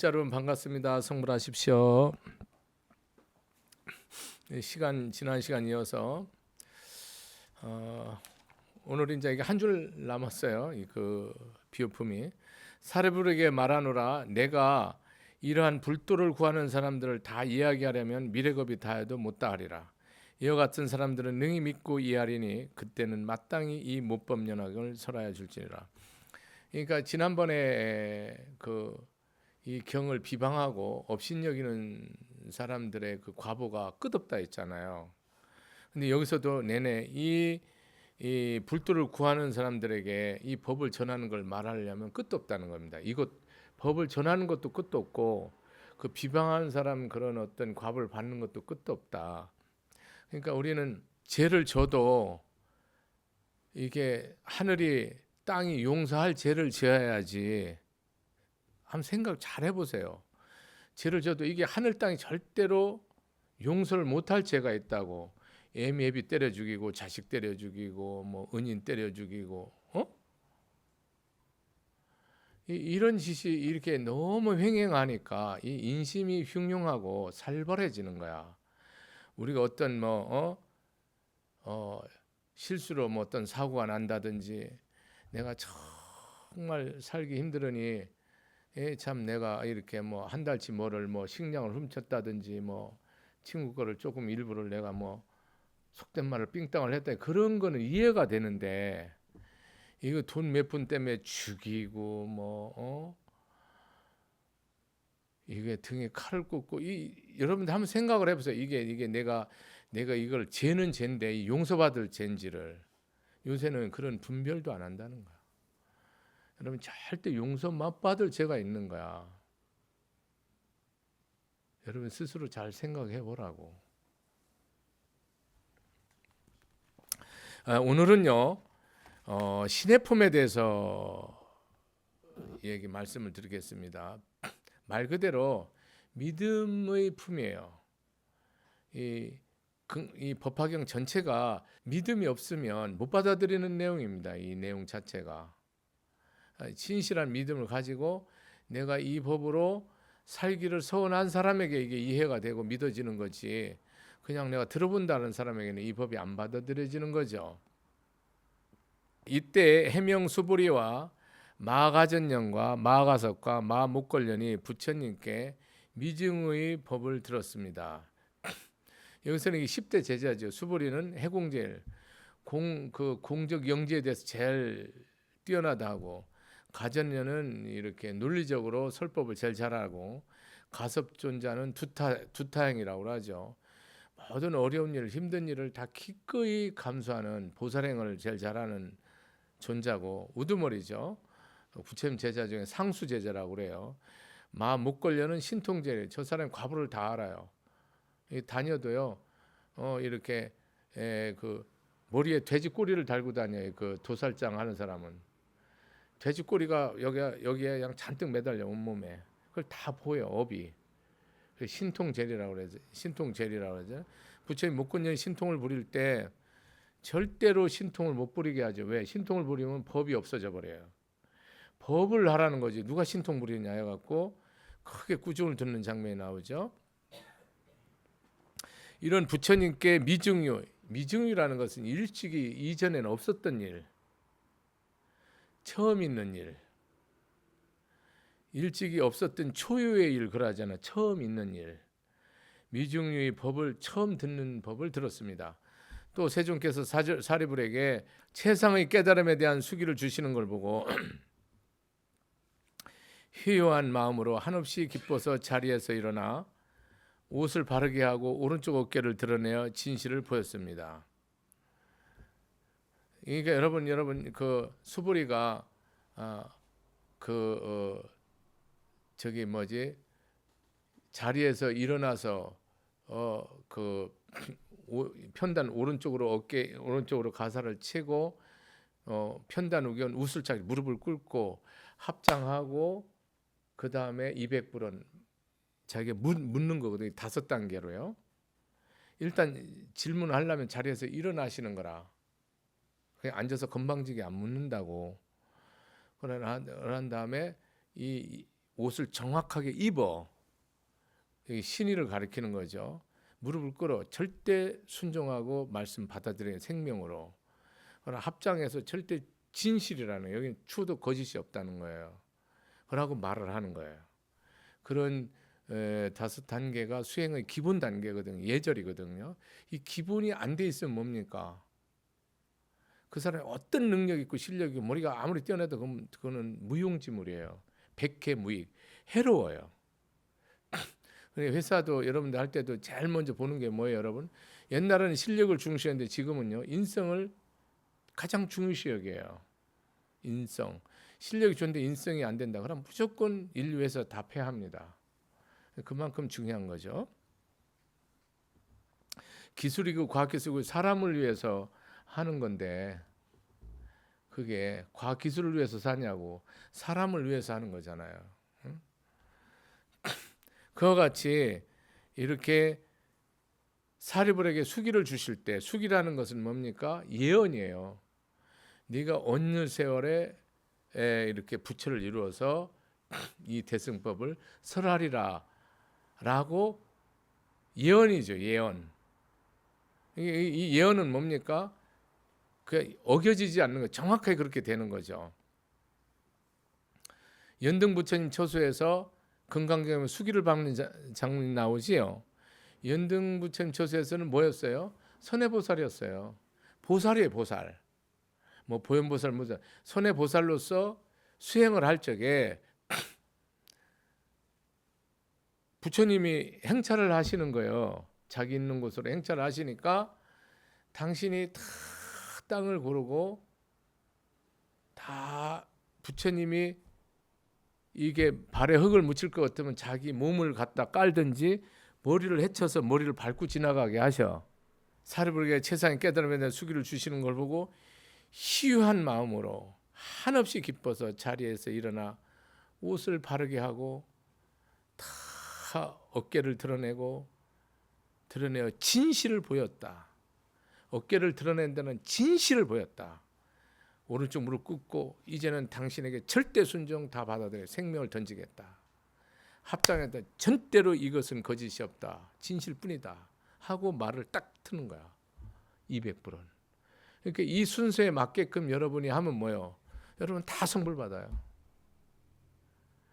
구독자 여러분 반갑습니다. 성불하십시오. 지난 시간 이어서 오늘 이제 이게 한 줄 남았어요. 그 비유품이 사르부르게 말하노라 내가 이러한 불도를 구하는 사람들을 다 이야기하려면 미래겁이 다해도 못다하리라. 이와 같은 사람들은 능히 믿고 이해하리니 그때는 마땅히 이 못법 연락을 설하여 줄지니라. 그러니까 지난번에 이 경을 비방하고 업신여기는 사람들의 그 과보가 끝없다 했잖아요. 근데 여기서도 내내 이 불도를 구하는 사람들에게 이 법을 전하는 걸 말하려면 끝도 없다는 겁니다. 이것 법을 전하는 것도 끝도 없고 그 비방하는 사람 그런 어떤 과보를 받는 것도 끝도 없다. 그러니까 우리는 죄를 져도 이게 하늘이 땅이 용서할 죄를 지어야지. 한번 생각 잘 해보세요. 죄를 져도 이게 하늘 땅이 절대로 용서를 못할 죄가 있다고. 애비 때려 죽이고 자식 때려 죽이고 뭐 은인 때려 죽이고 이런 짓이 이렇게 너무 횡행하니까 이 인심이 흉흉하고 살벌해지는 거야. 우리가 어떤 실수로 뭐 어떤 사고가 난다든지 내가 정말 살기 힘들으니 참 내가 이렇게 뭐 한 달치 뭐를 뭐 식량을 훔쳤다든지 뭐 친구 거를 조금 일부를 내가 뭐 속된 말을 삥땅을 했다 그런 거는 이해가 되는데 이거 돈 몇 푼 때문에 죽이고 뭐 이게 등에 칼을 꽂고 여러분들 한번 생각을 해보세요. 이게 내가 이걸 죄는 죄인데 이 용서받을 죄인지를 요새는 그런 분별도 안 한다는 거야. 여러분 절대 용서 못 받을 죄가 있는 거야. 여러분 스스로 잘 생각해 보라고. 오늘은요 신의 품에 대해서 말씀을 드리겠습니다. 말 그대로 믿음의 품이에요. 이 법화경 전체가 믿음이 없으면 못 받아들이는 내용입니다. 이 내용 자체가 진실한 믿음을 가지고 내가 이 법으로 살기를 서원한 사람에게 이게 이해가 되고 믿어지는 거지 그냥 내가 들어본다는 사람에게는 이 법이 안 받아들여지는 거죠. 이때 해명 수보리와 마가전령과 마가섭과 마목걸련이 부처님께 미증의 법을 들었습니다. 여기서는 10대 제자죠. 수보리는 해공제일 공적 영지에 대해서 제일 뛰어나다고, 가전련은 이렇게 논리적으로 설법을 제일 잘하고, 가섭존자는 두타행이라고 하죠. 모든 어려운 일, 힘든 일을 다 기꺼이 감수하는 보살행을 제일 잘하는 존자고, 우두머리죠. 부처님 제자 중에 상수 제자라고 그래요. 마목걸련은 신통제일, 저 사람 과부를 다 알아요. 다녀도요, 이렇게 그 머리에 돼지 꼬리를 달고 다녀요. 그 도살장 하는 사람은 돼지 꼬리가 여기에 그냥 잔뜩 매달려 온몸에. 그걸 다 보여 업이. 신통제리라고 그러죠. 신통제리라고 그러죠. 부처님 목건년 신통을 부릴 때 절대로 신통을 못 부리게 하죠. 왜? 신통을 부리면 법이 없어져 버려요. 법을 하라는 거지. 누가 신통 부리느냐 해갖고 크게 꾸중을 듣는 장면이 나오죠. 이런 부처님께 미증유라는 것은 일찍이 이전에는 없었던 일, 처음 있는 일, 일찍이 없었던 초유의 일 그러잖아. 처음 있는 일. 미증유의 법을 처음 듣는 법을 들었습니다. 또 세존께서 사리불에게 최상의 깨달음에 대한 수기를 주시는 걸 보고 희요한 마음으로 한없이 기뻐서 자리에서 일어나 옷을 바르게 하고 오른쪽 어깨를 드러내어 진실을 보였습니다. 그러니까 여러분 그 수보리가 자리에서 일어나서 편단 오른쪽으로 가사를 치고 편단 우견 우슬차기 무릎을 꿇고 합장하고 그 다음에 200불은 자기가 묻는 거거든요. 5단계로요. 일단 질문을 하려면 자리에서 일어나시는 거라. 그냥 앉아서 건방지게 안 묻는다고. 그러나 한 다음에 이 옷을 정확하게 입어. 이게 신의를 가리키는 거죠. 무릎을 꿇어 절대 순종하고 말씀 받아들이는 생명으로. 그러나 합장에서 절대 진실이라는, 여기는 추도 거짓이 없다는 거예요. 그러고 말을 하는 거예요. 그런 5단계가 수행의 기본 단계거든요. 예절이거든요. 이 기본이 안 돼 있으면 뭡니까? 그 사람이 어떤 능력 있고 실력이 머리가 아무리 뛰어나도 그거는 무용지물이에요. 백해무익, 해로워요. 회사도 여러분들 할 때도 제일 먼저 보는 게 뭐예요, 여러분? 옛날에는 실력을 중시했는데 지금은요, 인성을 가장 중요시 여겨요. 인성. 실력이 좋은데 인성이 안 된다. 그럼 무조건 인류에서 다 패합니다. 그만큼 중요한 거죠. 기술이고 과학기술이고 사람을 위해서 하는 건데, 그게 과학기술을 위해서 사냐고, 사람을 위해서 하는 거잖아요. 응? 그와 같이 이렇게 사리불에게 수기를 주실 때, 수기라는 것은 뭡니까? 예언이에요. 네가 어느 세월에 이렇게 부처를 이루어서 이 대승법을 설하리라 라고, 예언이죠. 예언. 이 예언은 뭡니까? 그 어겨지지 않는 거, 정확하게 그렇게 되는 거죠. 연등 부처님 처소에서 금강경에 수기를 밟는 장면이 나오지요. 연등 부처님 처소에서는 뭐였어요? 선해보살이었어요. 보살이에요, 보살. 뭐 보현보살, 무슨 선해보살로서 수행을 할 적에 부처님이 행차를 하시는 거예요. 자기 있는 곳으로 행차를 하시니까 당신이 다 땅을 고르고 다 부처님이 이게 발에 흙을 묻힐 것 같으면 자기 몸을 갖다 깔든지 머리를 헤쳐서 머리를 밟고 지나가게 하셔. 사리불에게 최상의 깨달음에 수기를 주시는 걸 보고 희유한 마음으로 한없이 기뻐서 자리에서 일어나 옷을 바르게 하고 다 어깨를 드러내어 진실을 보였다. 어깨를 드러낸 데는 진실을 보였다. 오른쪽 무릎 꿇고 이제는 당신에게 절대 순종 다 받아들여 생명을 던지겠다. 합장에다 절대로 이것은 거짓이 없다. 진실뿐이다. 하고 말을 딱 트는 거야. 200불은. 그러니까 이 순서에 맞게끔 여러분이 하면 뭐예요? 여러분 다 성불 받아요.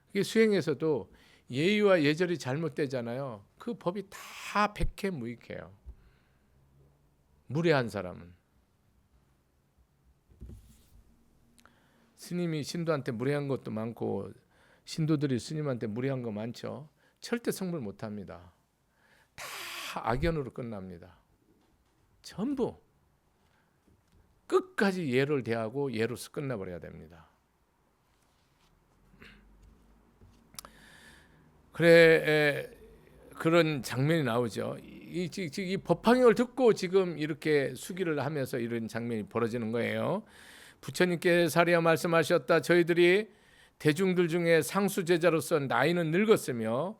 이게 수행에서도 예의와 예절이 잘못되잖아요. 그 법이 다 백해무익해요. 무례한 사람은. 스님이 신도한테 무례한 것도 많고 신도들이 스님한테 무례한 거 많죠. 절대 성불 못합니다. 다 악연으로 끝납니다. 전부 끝까지 예를 대하고 예로서 끝나버려야 됩니다. 그래, 그런 장면이 나오죠. 이 법화경을 듣고 지금 이렇게 수기를 하면서 이런 장면이 벌어지는 거예요. 부처님께 사리야 말씀하셨다. 저희들이 대중들 중에 상수 제자로서 나이는 늙었으며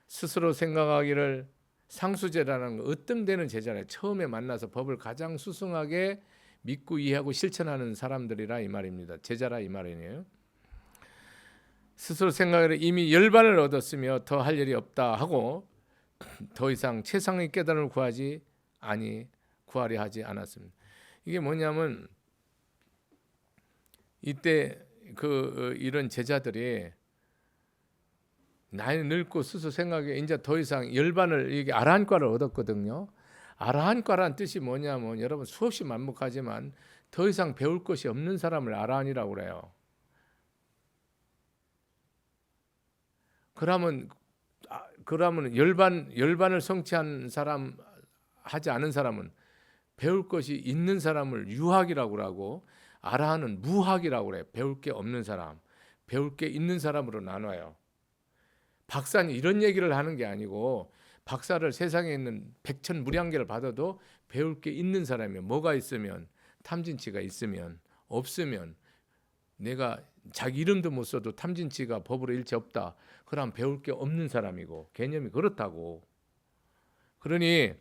스스로 생각하기를 상수제라는 거 으뜸되는 제자래. 처음에 만나서 법을 가장 수승하게 믿고 이해하고 실천하는 사람들이라 이 말입니다. 제자라 이 말이에요. 스스로 생각하기를 이미 열반을 얻었으며 더 할 일이 없다 하고 더 이상 최상의 깨달음을 구하려 하지 않았습니다. 이게 뭐냐면 이때 이런 제자들이 나이는 늙고 스스로 생각에 이제 더 이상 열반을, 이게 아라한과를 얻었거든요. 아라한과란 뜻이 뭐냐면 여러분 수없이 만묵하지만 더 이상 배울 것이 없는 사람을 아라한이라고 그래요. 그러면 열반을 성취한 사람, 하지 않은 사람은 배울 것이 있는 사람을 유학이라고 하고, 아라한은 무학이라고 그래. 배울 게 없는 사람, 배울 게 있는 사람으로 나눠요. 박사는 이런 얘기를 하는 게 아니고, 박사를 세상에 있는 백천무량계를 받아도 배울 게 있는 사람이에요. 뭐가 있으면, 탐진치가 있으면, 없으면, 내가 자기 이름도 못 써도 탐진치가 법으로 일체 없다. 그럼 배울 게 없는 사람이고, 개념이 그렇다고. 그러니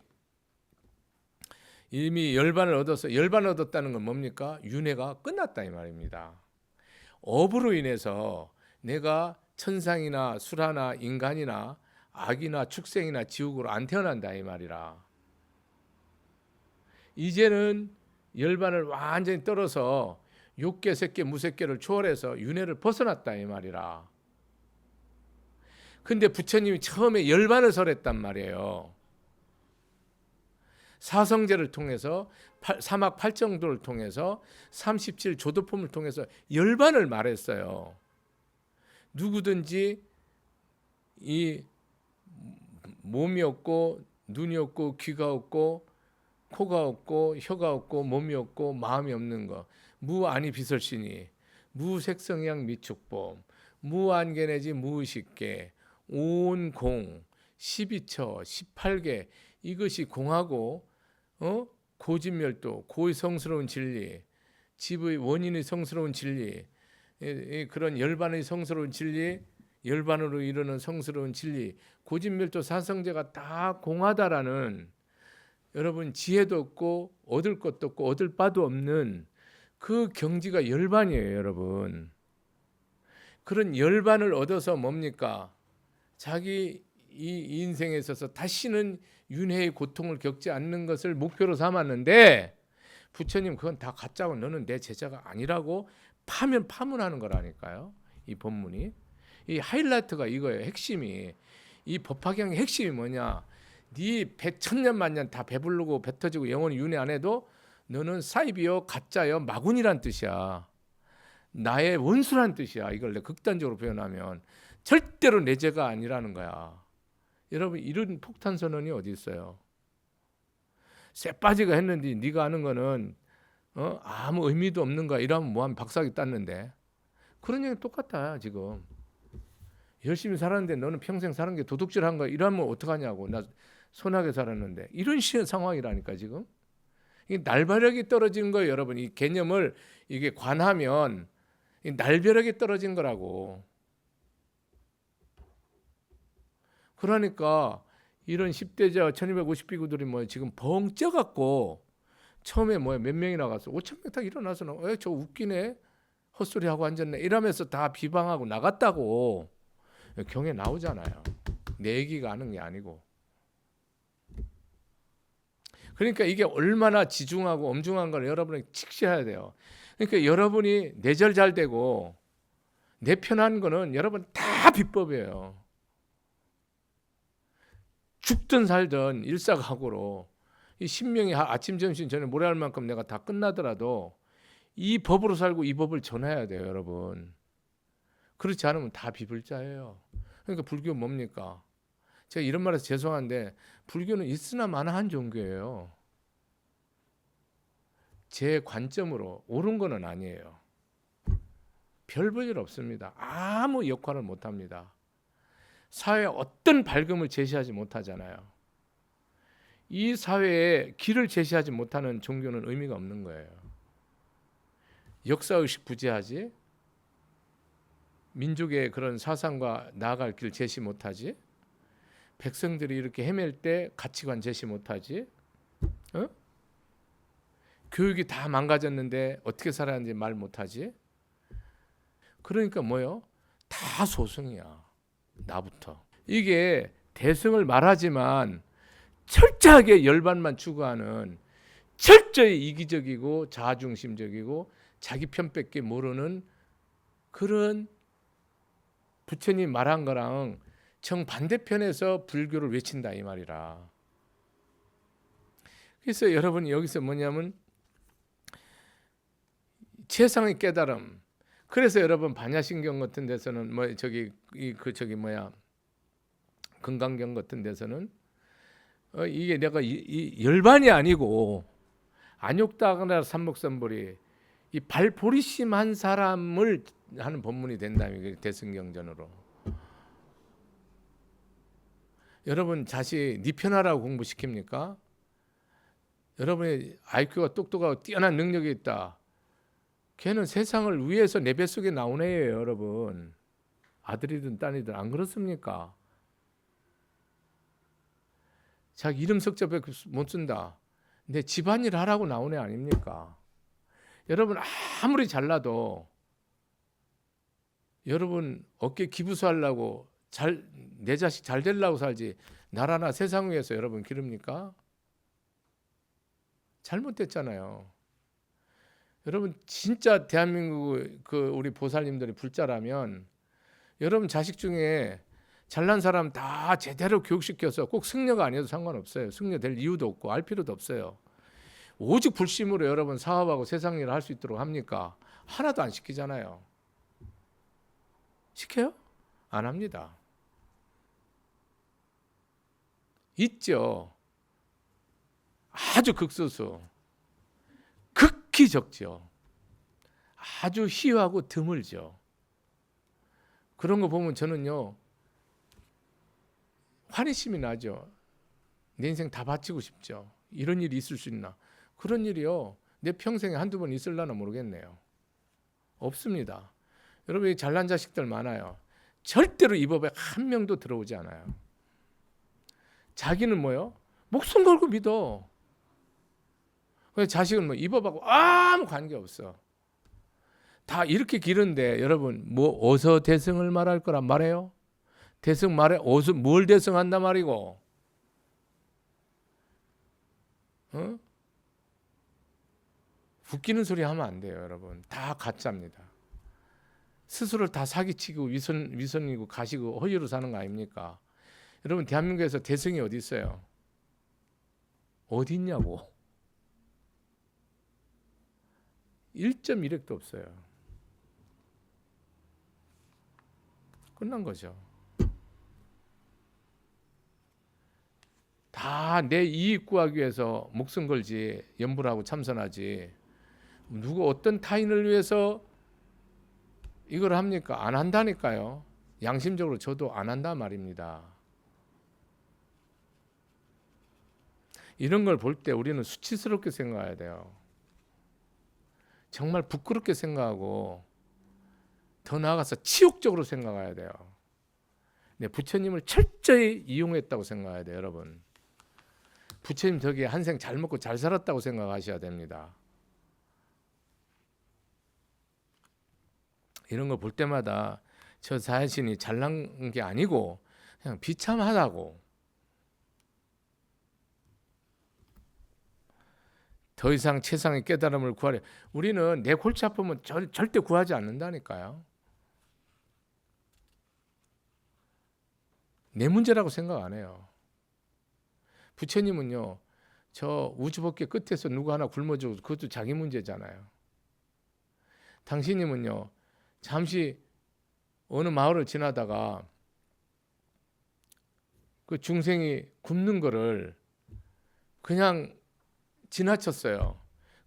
이미 열반을 얻었다는 건 뭡니까? 윤회가 끝났다 이 말입니다. 업으로 인해서 내가 천상이나 수라나 인간이나 악이나 축생이나 지옥으로 안 태어난다 이 말이라. 이제는 열반을 완전히 떨어서 욕계, 색계, 무색계를 초월해서 윤회를 벗어났다 이 말이라. 근데 부처님이 처음에 열반을 설했단 말이에요. 사성제를 통해서 사막 팔정도를 통해서 37조도품을 통해서 열반을 말했어요. 누구든지 이 몸이 없고 눈이 없고 귀가 없고 코가 없고 혀가 없고 몸이 없고 마음이 없는 거 무아니 비설신이 무색성양 미축범 무안개내지 무의식계 온공 12처 18개 이것이 공하고 고진멸도 고의 성스러운 진리 집의 원인의 성스러운 진리 그런 열반의 성스러운 진리 열반으로 이르는 성스러운 진리 고진멸도 사성제가 다 공하다라는 여러분 지혜도 없고 얻을 것도 없고 얻을 바도 없는 그 경지가 열반이에요 여러분. 그런 열반을 얻어서 뭡니까? 자기 이 인생에 있어서 다시는 윤회의 고통을 겪지 않는 것을 목표로 삼았는데 부처님 그건 다 가짜고 너는 내 제자가 아니라고 파문하는 거라니까요. 이 법문이 이 하이라이트가 이거예요. 핵심이 이 법화경의 핵심이 뭐냐? 네 백천년 만년 다 배부르고 배 터지고 영원히 윤회 안 해도 너는 사이비요 가짜요 마군이란 뜻이야. 나의 원수란 뜻이야. 이걸 내가 극단적으로 표현하면 절대로 내 죄가 아니라는 거야. 여러분 이런 폭탄 선언이 어디 있어요? 쇠빠지가 했는데 네가 하는 거는 아무 의미도 없는 거야. 이러면 뭐하면 박사학위 땄는데. 그런 얘기 똑같다 지금. 열심히 살았는데 너는 평생 사는 게 도둑질한 거야. 이러면 어떡하냐고. 나 선하게 살았는데. 이런 식의 상황이라니까 지금. 이 날벼락이 떨어지는 거예요 여러분. 이 개념을 이게 관하면 이 날벼락이 떨어진 거라고. 그러니까 이런 10대자 1250비구들이 뭐 지금 벙 쪄갖고 처음에 뭐야 몇 명이 나갔어 5,000명 다 일어나서 저 웃기네 헛소리하고 앉았네 이러면서 다 비방하고 나갔다고 경에 나오잖아요. 내 얘기가 하는 게 아니고. 그러니까 이게 얼마나 지중하고 엄중한 걸 여러분이 직시해야 돼요. 그러니까 여러분이 내절 잘 되고 내 편한 거는 여러분 다 비법이에요. 죽든 살든 일사각오로 이 신명이 아침 점심 저녁 모레할 만큼 내가 다 끝나더라도 이 법으로 살고 이 법을 전해야 돼요 여러분. 그렇지 않으면 다 비불자예요. 그러니까 불교 뭡니까? 제가 이런 말해서 죄송한데 불교는 있으나 마나한 종교예요. 제 관점으로 옳은 거는 아니에요. 별 볼 일 없습니다. 아무 역할을 못합니다. 사회에 어떤 밝음을 제시하지 못하잖아요. 이 사회에 길을 제시하지 못하는 종교는 의미가 없는 거예요. 역사의식 부재하지, 민족의 그런 사상과 나아갈 길 제시 못하지, 백성들이 이렇게 헤맬 때 가치관 제시 못하지, 교육이 다 망가졌는데 어떻게 살아야 하는지 말 못하지. 그러니까 뭐요? 다 소승이야. 나부터. 이게 대승을 말하지만 철저하게 열반만 추구하는 철저히 이기적이고 자아중심적이고 자기 편밖에 모르는 그런 부처님 말한 거랑 정반대편에서 불교를 외친다 이 말이라. 그래서 여러분이 여기서 뭐냐면 최상의 깨달음. 그래서 여러분 반야신경 같은 데서는 뭐 금강경 같은 데서는 이게 내가 이 열반이 아니고 안욕다그나 삼목선보리 이 발보리 심한 사람을 하는 법문이 된다면 대승경전으로. 여러분 자식 네 편하라고 공부시킵니까? 여러분의 IQ가 똑똑하고 뛰어난 능력이 있다. 걔는 세상을 위해서 내 뱃속에 나온 애예요 여러분. 아들이든 딸이든 안 그렇습니까? 자기 이름 석자밖에 못 쓴다. 내 집안일 하라고 나온 애 아닙니까? 여러분 아무리 잘나도 여러분 어깨 기부수하려고 내 자식 잘 되려고 살지 나라나 세상 위해서 여러분 기릅니까? 잘못됐잖아요. 여러분 진짜 대한민국 우리 보살님들이 불자라면 여러분 자식 중에 잘난 사람 다 제대로 교육시켜서 꼭 승려가 아니어도 상관없어요. 승려 될 이유도 없고 알 필요도 없어요. 오직 불심으로 여러분 사업하고 세상 일을 할 수 있도록 합니까? 하나도 안 시키잖아요. 시켜요? 안 합니다. 있죠. 아주 극소수. 극히 적죠. 아주 희화하고 드물죠. 그런 거 보면 저는요 환희심이 나죠. 내 인생 다 바치고 싶죠. 이런 일이 있을 수 있나? 그런 일이요 내 평생에 한두 번 있을라나 모르겠네요. 없습니다. 여러분 잘난 자식들 많아요. 절대로 이 법에 한 명도 들어오지 않아요. 자기는 뭐요? 목숨 걸고 믿어. 자식은 뭐 이 법하고 아무 관계 없어. 다 이렇게 기른데 여러분 뭐 어서 대승을 말할 거란 말해요? 대승 말해 어서 뭘 대승한다 말이고? 웃기는 소리 하면 안 돼요, 여러분. 다 가짜입니다. 스스로를 다 사기치고 위선이고 가시고 허위로 사는 거 아닙니까? 여러분 대한민국에서 대승이 어디 있어요? 어디 있냐고. 1.1핵도 없어요. 끝난 거죠. 다 내 이익 구하기 위해서 목숨 걸지 염불하고 참선하지 누구 어떤 타인을 위해서 이걸 합니까? 안 한다니까요. 양심적으로 저도 안 한단 말입니다. 이런 걸 볼 때 우리는 수치스럽게 생각해야 돼요. 정말 부끄럽게 생각하고 더 나아가서 치욕적으로 생각해야 돼요. 네, 부처님을 철저히 이용했다고 생각해야 돼요, 여러분. 부처님 덕에 한생 잘 먹고 잘 살았다고 생각하셔야 됩니다. 이런 거 볼 때마다 저 자신이 잘난 게 아니고 그냥 비참하다고. 더 이상 최상의 깨달음을 구하려. 우리는 내 골치 아프면 절대 구하지 않는다니까요. 내 문제라고 생각 안 해요. 부처님은요, 저 우주법계 끝에서 누구 하나 굶어주고 그것도 자기 문제잖아요. 당신님은요, 잠시 어느 마을을 지나다가 그 중생이 굶는 거를 그냥 지나쳤어요.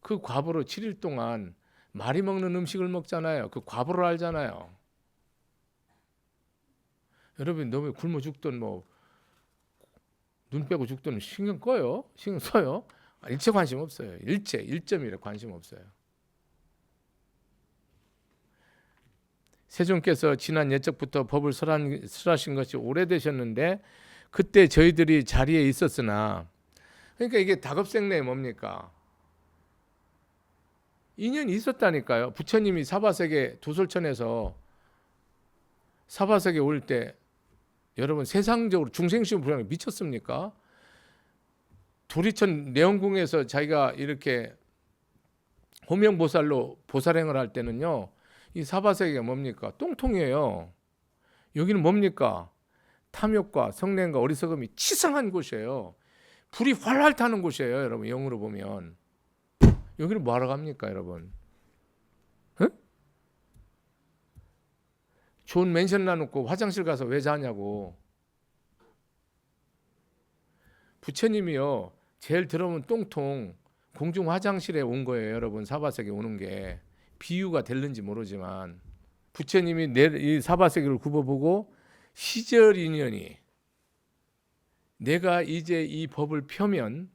그 과보로 7일 동안 말이 먹는 음식을 먹잖아요. 그 과보를 알잖아요. 여러분 너무 굶어 죽든 뭐 눈 빼고 죽든 신경 꺼요? 신경 써요? 일체 관심 없어요. 일체 1.1에 관심 없어요. 세존께서 지난 옛적부터 법을 설하신 것이 오래되셨는데 그때 저희들이 자리에 있었으나 그러니까 이게 다급생례 뭡니까? 인연이 있었다니까요. 부처님이 사바세계 도솔천에서 사바세계 올 때 여러분 세상적으로 중생시험 불량이 미쳤습니까? 도리천 내원궁에서 자기가 이렇게 호명보살로 보살행을 할 때는요. 이 사바세계가 뭡니까? 똥통이에요. 여기는 뭡니까? 탐욕과 성냄과 어리석음이 치상한 곳이에요. 불이 활활 타는 곳이에요. 여러분 영으로 보면. 여기를 뭐하러 갑니까 여러분? 응? 좋은 맨션 놔놓고 화장실 가서 왜 자냐고. 부처님이요 제일 더러운 똥통 공중 화장실에 온 거예요. 여러분 사바세계 오는 게 비유가 될는지 모르지만 부처님이 이 사바세계를 굽어보고 시절 인연이 내가 이제 이 법을 펴면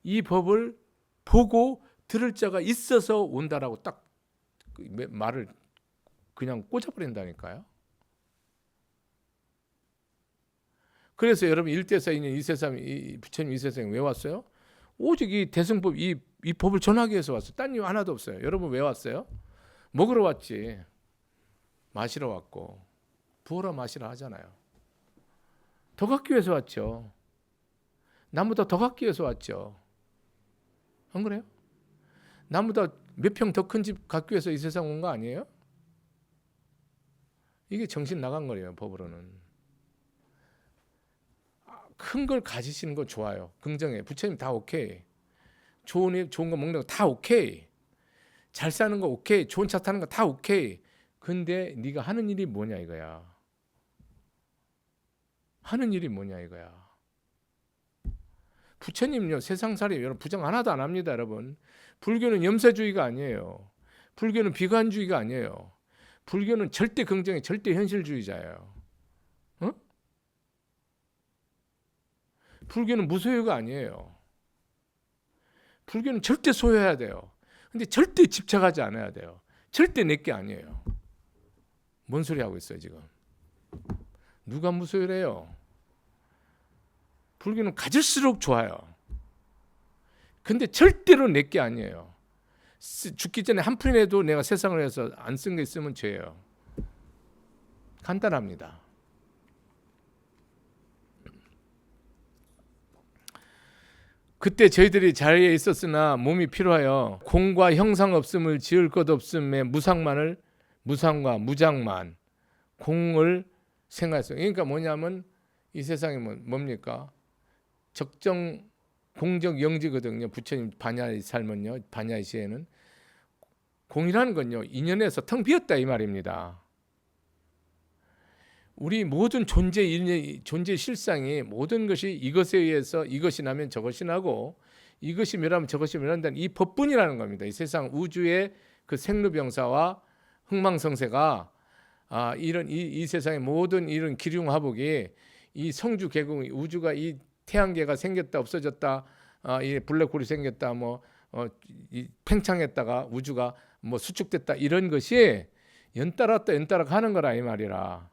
이 법을 보고 들을 자가 있어서 온다라고 딱 말을 그냥 꽂아버린다니까요. 그래서 여러분 1대4인연 2세3 부처님 2세상에 왜 왔어요? 오직 이 대승법 이 법을 전하기 위해서 왔어요. 딴 이유 하나도 없어요. 여러분 왜 왔어요? 먹으러 왔지. 마시러 왔고 부어라 마시라 하잖아요. 더 갖기 위해서 왔죠. 남보다 더 갖기 위해서 왔죠. 안 그래요? 남보다 몇 평 더 큰 집 갖기 위해서 이 세상 온 거 아니에요? 이게 정신 나간 거예요. 법으로는. 큰 걸 가지시는 거 좋아요. 긍정해. 부처님 다 오케이. 좋은 거 먹는 거 다 오케이. 잘 사는 거 오케이. 좋은 차 타는 거 다 오케이. 근데 네가 하는 일이 뭐냐 이거야. 하는 일이 뭐냐 이거야. 부처님요 세상살이 여러분 부정 하나도 안 합니다. 여러분. 불교는 염세주의가 아니에요. 불교는 비관주의가 아니에요. 불교는 절대 긍정의 절대 현실주의자예요. 어? 불교는 무소유가 아니에요. 불교는 절대 소유해야 돼요. 근데 절대 집착하지 않아야 돼요. 절대 내게 아니에요. 뭔 소리 하고 있어요 지금? 누가 무소유래요? 불교는 가질수록 좋아요. 근데 절대로 내게 아니에요. 죽기 전에 한 푼이라도 내가 세상을 위해서 안 쓴 게 있으면 죄예요. 간단합니다. 그때 저희들이 자리에 있었으나 몸이 피로하여 공과 형상 없음을 지을 것 없음에 무상과 무장만 공을 생각했어요. 그러니까 뭐냐면 이 세상이 뭡니까? 적정 공적 영지거든요. 부처님 반야의 삶은요. 반야의 시에는 공이라는 건요. 인연에서 텅 비었다 이 말입니다. 우리 모든 존재 실상이 모든 것이 이것에 의해서 이것이 나면 저것이 나고 이것이 멸하면 저것이 멸한다는 이 법분이라는 겁니다. 이 세상 우주의 그 생로병사와 흥망성쇠가 이런 이 세상의 모든 이런 기륭화복이 이 성주 개공 우주가 이 태양계가 생겼다 없어졌다 이 블랙홀이 생겼다 이 팽창했다가 우주가 수축됐다 이런 것이 연따랐다 연따락 하는 거라 이 말이라.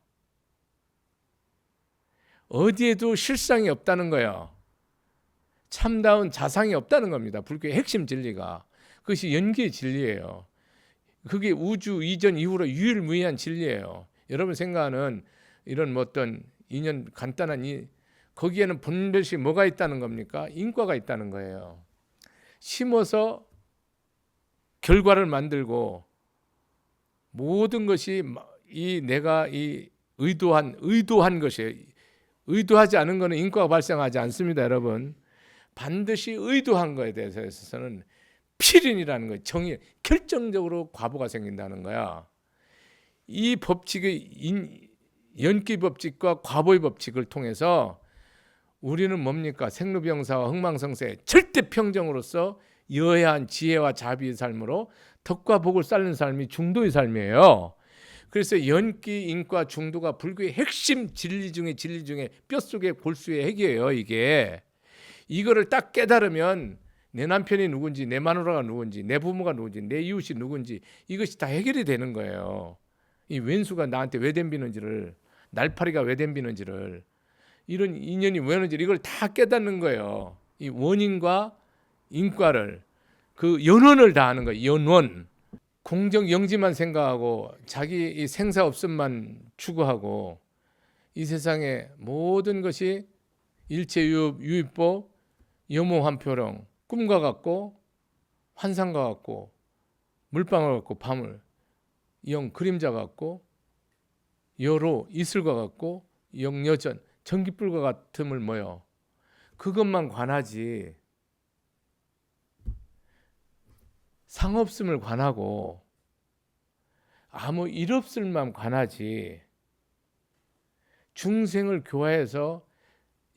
어디에도 실상이 없다는 거예요. 참다운 자상이 없다는 겁니다. 불교의 핵심 진리가. 그것이 연기의 진리예요. 그게 우주 이전 이후로 유일무이한 진리예요. 여러분 생각하는 이런 어떤 인연 간단한 거기에는 본별시 뭐가 있다는 겁니까? 인과가 있다는 거예요. 심어서 결과를 만들고 모든 것이 내가 의도한 것이에요. 의도하지 않은 것은 인과가 발생하지 않습니다, 여러분. 반드시 의도한 것에 대해서는 필인이라는 거예요. 정의, 결정적으로 과보가 생긴다는 거야. 이 법칙의 연기 법칙과 과보의 법칙을 통해서 우리는 뭡니까? 생로병사와 흥망성쇠 절대 평정으로서 여해한 지혜와 자비의 삶으로 덕과 복을 쌓는 삶이 중도의 삶이에요. 그래서 연기, 인과, 중도가 불교의 핵심 진리 중에 뼛속의 골수의 핵이에요. 이거를 딱 깨달으면 내 남편이 누군지, 내 마누라가 누군지, 내 부모가 누군지, 내 이웃이 누군지 이것이 다 해결이 되는 거예요. 이 왼수가 나한테 왜 덤비는지를, 날파리가 왜 덤비는지를, 이런 인연이 왜 오는지 이걸 다 깨닫는 거예요. 이 원인과 인과를, 그 연원을 다 하는 거예요. 연원. 공적 영지만 생각하고 자기 이 생사 없음만 추구하고 이 세상의 모든 것이 일체 유입보 여모환표령 꿈과 같고 환상과 같고 물방울 같고 밤을 영 그림자 같고 여로 이슬과 같고 영여전 전기불과 같음을 뭐요 그것만 관하지 상없음을 관하고 아무 일 없을만 관하지 중생을 교화해서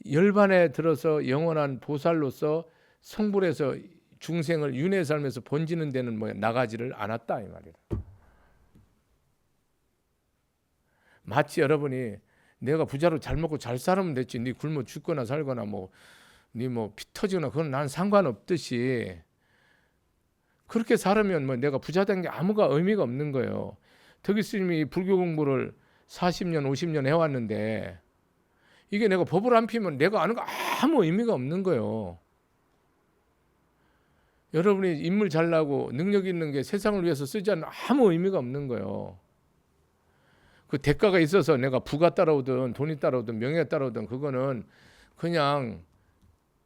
열반에 들어서 영원한 보살로서 성불해서 중생을 윤회 삶에서 번지는 데는 나가지를 않았다 이 말이야. 마치 여러분이 내가 부자로 잘 먹고 잘 살면 됐지 네 굶어 죽거나 살거나 네 피 터지거나 그건 난 상관없듯이 그렇게 살으면 내가 부자 된 게 아무가 의미가 없는 거예요. 덕이 스님이 불교 공부를 40년 50년 해왔는데 이게 내가 법을 안 피면 내가 아는 거 아무 의미가 없는 거예요. 여러분이 인물 잘나고 능력 있는 게 세상을 위해서 쓰지 않는 아무 의미가 없는 거예요. 그 대가가 있어서 내가 부가 따라오든 돈이 따라오든 명예가 따라오든 그거는 그냥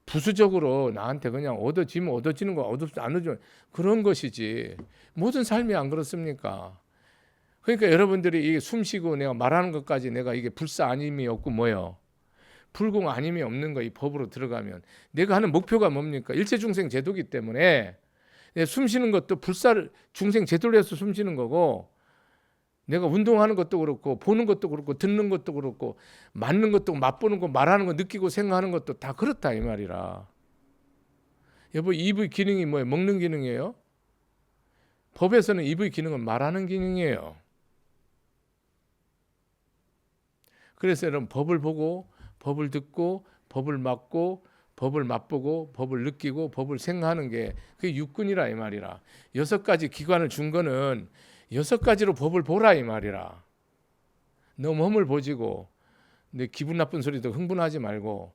부수적으로 나한테 그냥 얻어지면 얻어지는 거, 얻어지면 안 얻어지면 그런 것이지. 모든 삶이 안 그렇습니까? 그러니까 여러분들이 이 숨쉬고 내가 말하는 것까지 내가 이게 불사 아님이 없고 뭐요? 불공 아님이 없는 거 이 법으로 들어가면 내가 하는 목표가 뭡니까? 일체중생 제도기 때문에 숨쉬는 것도 불사를 중생 제도로 해서 숨쉬는 거고 내가 운동하는 것도 그렇고 보는 것도 그렇고 듣는 것도 그렇고 맞는 것도 맛보는 거 말하는 거 느끼고 생각하는 것도 다 그렇다 이 말이라. 여보 입의 기능이 뭐예요? 먹는 기능이에요? 법에서는 입의 기능은 말하는 기능이에요. 그래서 여러분 법을 보고 법을 듣고 법을 맞고 법을 맛보고 법을 느끼고 법을 생각하는 게 그게 육군이라 이 말이라. 6가지 기관을 준 거는 6가지로 법을 보라 이 말이라. 너무 허물보지고 내 기분 나쁜 소리도 흥분하지 말고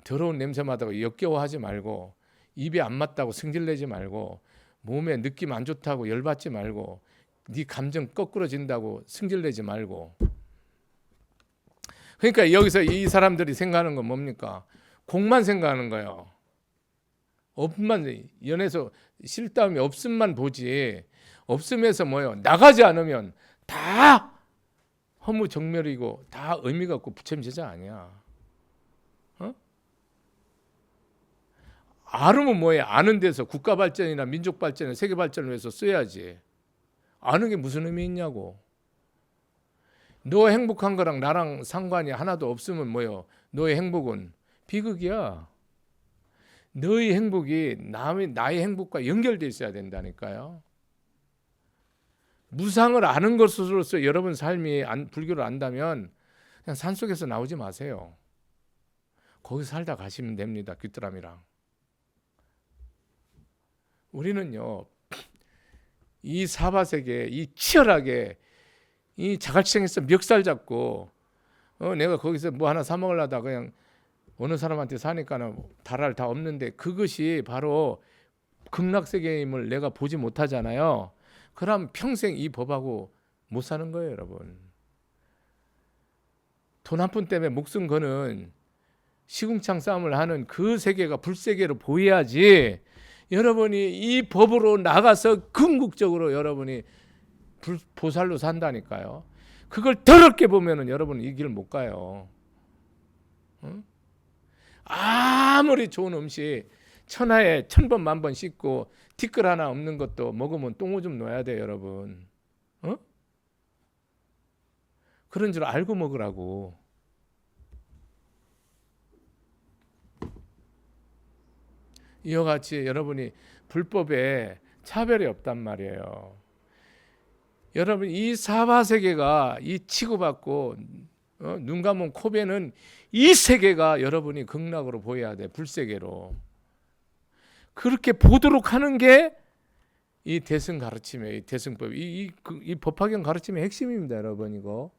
더러운 냄새 맡다고 역겨워하지 말고 입에 안 맞다고 승질내지 말고 몸에 느낌 안 좋다고 열받지 말고 네 감정 거꾸러진다고 승질내지 말고. 그러니까 여기서 이 사람들이 생각하는 건 뭡니까? 공만 생각하는 거예요. 없만 연에서 실다움이 없음만 보지. 없음에서 뭐예요? 나가지 않으면 다 허무정멸이고 다 의미가 없고 부처님 제자 아니야. 알으면 뭐예요? 아는 데서 국가 발전이나 민족 발전이나 세계 발전을 위해서 써야지. 아는 게 무슨 의미 있냐고. 너 행복한 거랑 나랑 상관이 하나도 없으면 뭐예요? 너의 행복은 비극이야. 너의 행복이 나의 행복과 연결돼 있어야 된다니까요. 무상을 아는 것으로서 여러분 삶이 불교를 안다면 그냥 산속에서 나오지 마세요. 거기서 살다 가시면 됩니다. 귀뚜라미랑. 우리는요 이 사바세계 이 치열하게 이 자갈치장에서 멱살 잡고 내가 거기서 뭐 하나 사 먹으려다 그냥 어느 사람한테 사니까는 달할 다 없는데 그것이 바로 극락세계임을 내가 보지 못하잖아요. 그럼 평생 이 법하고 못 사는 거예요, 여러분. 돈 한 푼 때문에 목숨 거는 시궁창 싸움을 하는 그 세계가 불세계로 보여야지 여러분이 이 법으로 나가서 궁극적으로 여러분이 보살로 산다니까요. 그걸 더럽게 보면은 여러분은 이 길을 못 가요. 아무리 좋은 음식 천하에 1000번 만번 씻고 티끌 하나 없는 것도 먹으면 똥오줌 놓아야 돼요, 여러분. 그런 줄 알고 먹으라고. 이와 같이 여러분이 불법에 차별이 없단 말이에요. 여러분 이 사바세계가 이 치고받고 눈 감은 코베는 이 세계가 여러분이 극락으로 보여야 돼. 불세계로. 그렇게 보도록 하는 게 이 대승 가르침이에요. 이 대승법. 이 법화경 가르침의 핵심입니다. 여러분 이거.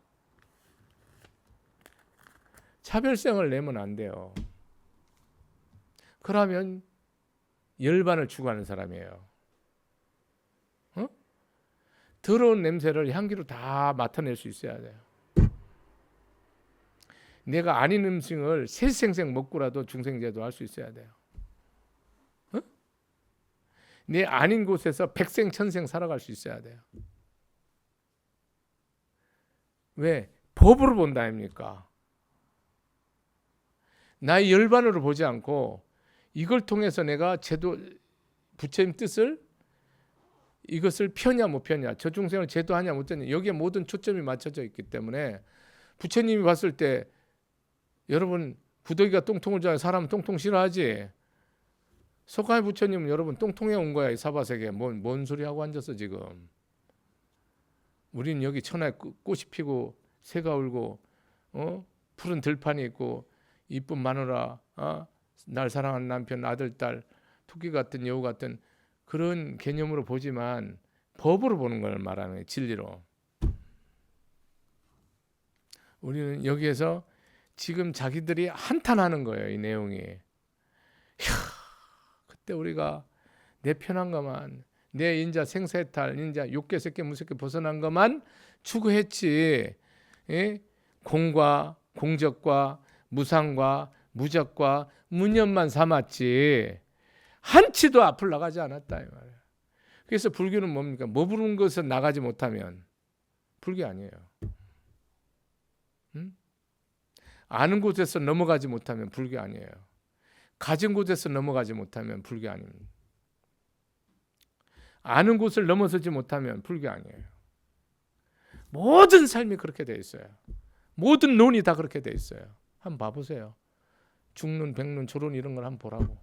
차별성을 내면 안 돼요. 그러면 열반을 추구하는 사람이에요. 더러운 냄새를 향기로 다 맡아낼 수 있어야 돼요. 내가 아닌 음식을 세생생 먹고라도 중생제도 할 수 있어야 돼요. 내 아닌 곳에서 백생천생 살아갈 수 있어야 돼요. 왜? 법으로 본다 아닙니까? 나의 열반으로 보지 않고 이걸 통해서 내가 제도 부처님 뜻을 이것을 펴냐 못 펴냐 저 중생을 제도하냐 못 하냐 여기에 모든 초점이 맞춰져 있기 때문에 부처님이 봤을 때 여러분 구더기가 똥통을 좋아해 사람은 똥통 싫어하지. 석가모니 부처님은 여러분 똥통에 온 거야. 이 사바세계 뭔 소리 하고 앉았어 지금. 우리는 여기 천하에 꽃이 피고 새가 울고 푸른 들판이 있고 이쁜 마누라 날 사랑하는 남편 아들 딸 토끼 같은 여우 같은 그런 개념으로 보지만 법으로 보는 걸 말하는 거예요. 진리로. 우리는 여기에서 지금 자기들이 한탄하는 거예요. 이 내용이. 그때 우리가 내 편한 것만 내 인자 생사해탈 인자 육계 색계 무색계 벗어난 것만 추구했지. 예? 공과 공적과 무상과 무적과 무념만 삼았지 한치도 앞을 나가지 않았다 이 말이에요. 그래서 불교는 뭡니까? 머무른 것은 나가지 못하면 불교 아니에요. 응? 아는 곳에서 넘어가지 못하면 불교 아니에요. 가진 곳에서 넘어가지 못하면 불교 아닙니다. 아는 곳을 넘어서지 못하면 불교 아니에요. 모든 삶이 그렇게 돼 있어요. 모든 논이 다 그렇게 돼 있어요. 한번 봐보세요. 중론, 백론, 조론 이런 걸 한번 보라고.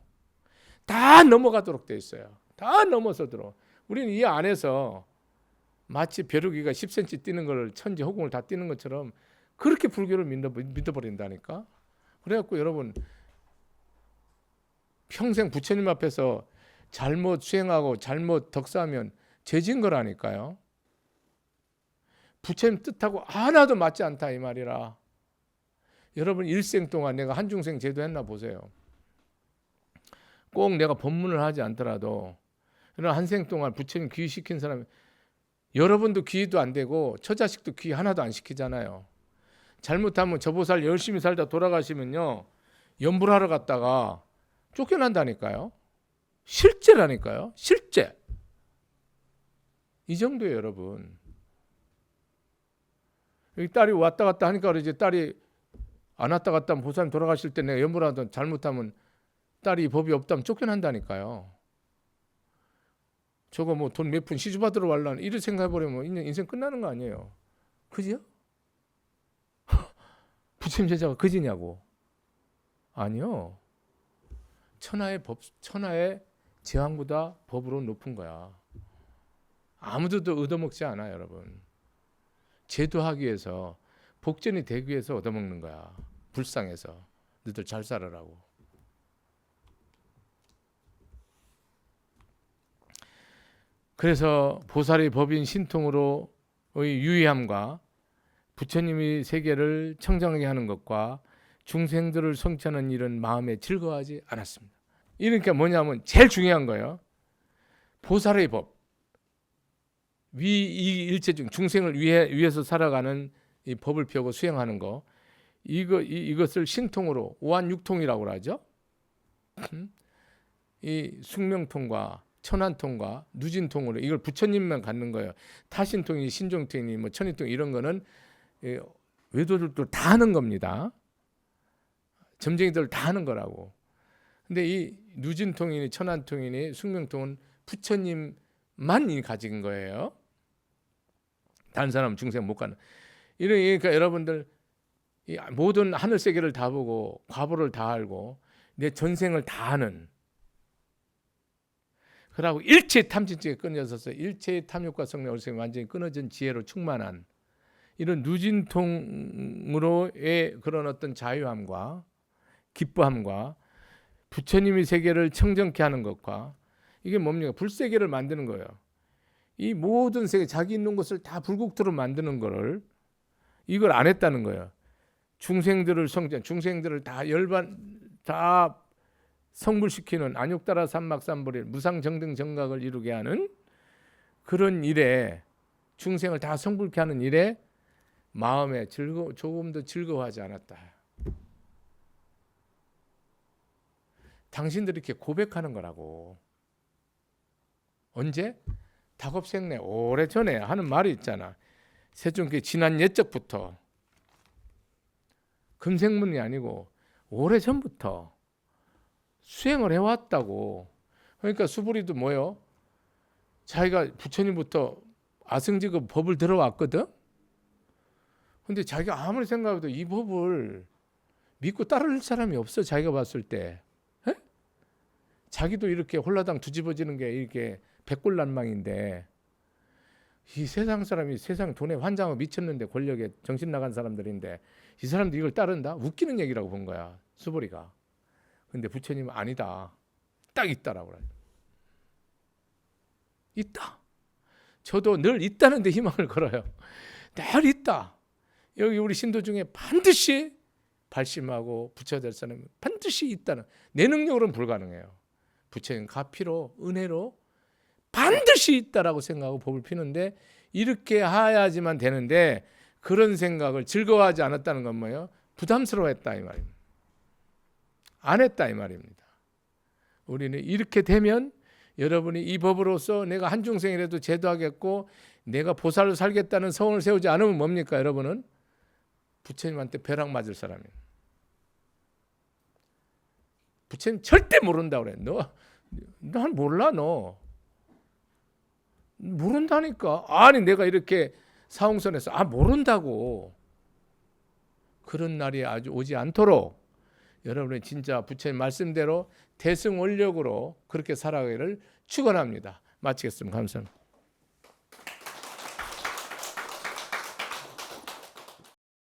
다 넘어가도록 돼 있어요. 다 넘어서도록. 우리는 이 안에서 마치 벼룩이가 10cm 뛰는 걸 천지 허공을 다 뛰는 것처럼 그렇게 불교를 믿어버린다니까. 그래갖고 여러분 평생 부처님 앞에서 잘못 수행하고 잘못 덕사하면 죄진 거라니까요. 부처님 뜻하고 하나도 맞지 않다 이 말이라. 여러분 일생 동안 내가 한중생 제도했나 보세요. 꼭 내가 법문을 하지 않더라도 이런 한생 동안 부처님 귀의시킨 사람이 여러분도 귀의도 안 되고 처자식도 귀의 하나도 안 시키잖아요. 잘못하면 저 보살 열심히 살다 돌아가시면요 염불하러 갔다가 쫓겨난다니까요. 실제라니까요. 실제. 이 정도예요 여러분. 여기 딸이 왔다 갔다 하니까 이제 딸이 안 왔다 갔다 하면 보살님 돌아가실 때 내가 염불하던 잘못하면 딸이 법이 없다면 쫓겨난다니까요. 저거 뭐 돈 몇 푼 시주 받으러 war라는 이렇게 생각해버리면 인생 끝나는 거 아니에요. 그지요? 부처님 제자가 그지냐고. 아니요. 천하의 법, 천하의 제왕보다 법으로 높은 거야. 아무도 얻어먹지 않아 여러분. 제도하기 위해서 복전이 되기 위해서 얻어먹는 거야. 불쌍해서 너희들 잘 살아라고. 그래서 보살의 법인 신통으로의 유의함과 부처님이 세계를 청정하게 하는 것과 중생들을 성취하는 일은 마음에 즐거워하지 않았습니다. 이러니까 뭐냐면 제일 중요한 거예요. 보살의 법. 이 일체 중 중생을 위해서 살아가는 이 법을 펴고 수행하는 거. 이것을 신통으로 오한육통이라고 하죠. 이 숙명통과 천안통과 누진통으로 이걸 부처님만 갖는 거예요. 타신통이 신종통이 뭐 천인통 이런 거는 외도들도 다 하는 겁니다. 점쟁이들 다 하는 거라고. 근데 이 누진통이니 천안통이니 숙명통은 부처님만 가진 거예요. 다른 사람은 중생 못 가는. 이러니까 여러분들 이 모든 하늘 세계를 다 보고 과보를 다 알고 내 전생을 다 아는. 그러고 일체의 탐진증에 끊어져서 일체의 탐욕과 성내 얼성이 완전히 끊어진 지혜로 충만한 이런 누진통으로의 그런 어떤 자유함과 기뻐함과 부처님이 세계를 청정케 하는 것과 이게 뭡니까? 불세계를 만드는 거예요. 이 모든 세계 자기 있는 곳을 다 불국토로 만드는 거를 이걸 안 했다는 거예요. 중생들을 중생들을 다 다 성불시키는 안욕따라 삼막삼불의 무상정등 정각을 이루게 하는 그런 일에 중생을 다 성불케 하는 일에 마음에 조금도 즐거워하지 않았다. 당신들이 이렇게 고백하는 거라고. 언제? 다급생내 오래전에 하는 말이 있잖아. 세종께 지난 옛적부터 금생문이 아니고 오래전부터 수행을 해왔다고. 그러니까 수부리도 뭐요? 자기가 부처님부터 아승지급 법을 들어왔거든. 근데 자기가 아무리 생각해도 이 법을 믿고 따를 사람이 없어. 자기가 봤을 때. 에? 자기도 이렇게 홀라당 뒤집어지는 게 이렇게 백골난망인데 이 세상 사람이 세상 돈에 환장하고 미쳤는데 권력에 정신 나간 사람들인데 이 사람도 이걸 따른다? 웃기는 얘기라고 본 거야. 수보리가. 근데 부처님은 아니다. 딱 있다라고 그래요. 있다. 저도 늘 있다는 데 희망을 걸어요. 늘 있다. 여기 우리 신도 중에 반드시 발심하고 부처가 될 사람은 반드시 있다는. 내 능력으로는 불가능해요. 부처님 가피로 은혜로 반드시 있다라고 생각하고 법을 피는데 이렇게 해야지만 되는데 그런 생각을 즐거워하지 않았다는 건 뭐예요? 부담스러워했다 이 말입니다. 안 했다 이 말입니다. 우리는 이렇게 되면 여러분이 이 법으로서 내가 한중생이라도 제도하겠고 내가 보살로 살겠다는 성을 세우지 않으면 뭡니까 여러분은? 부처님한테 벼락 맞을 사람이에요. 부처님 절대 모른다고 그래. 난 몰라 너. 모른다니까. 아니 내가 이렇게 사홍선에서 모른다고. 그런 날이 아주 오지 않도록 여러분이 진짜 부처님 말씀대로 대승원력으로 그렇게 살아가기를 축원합니다. 마치겠습니다. 감사합니다.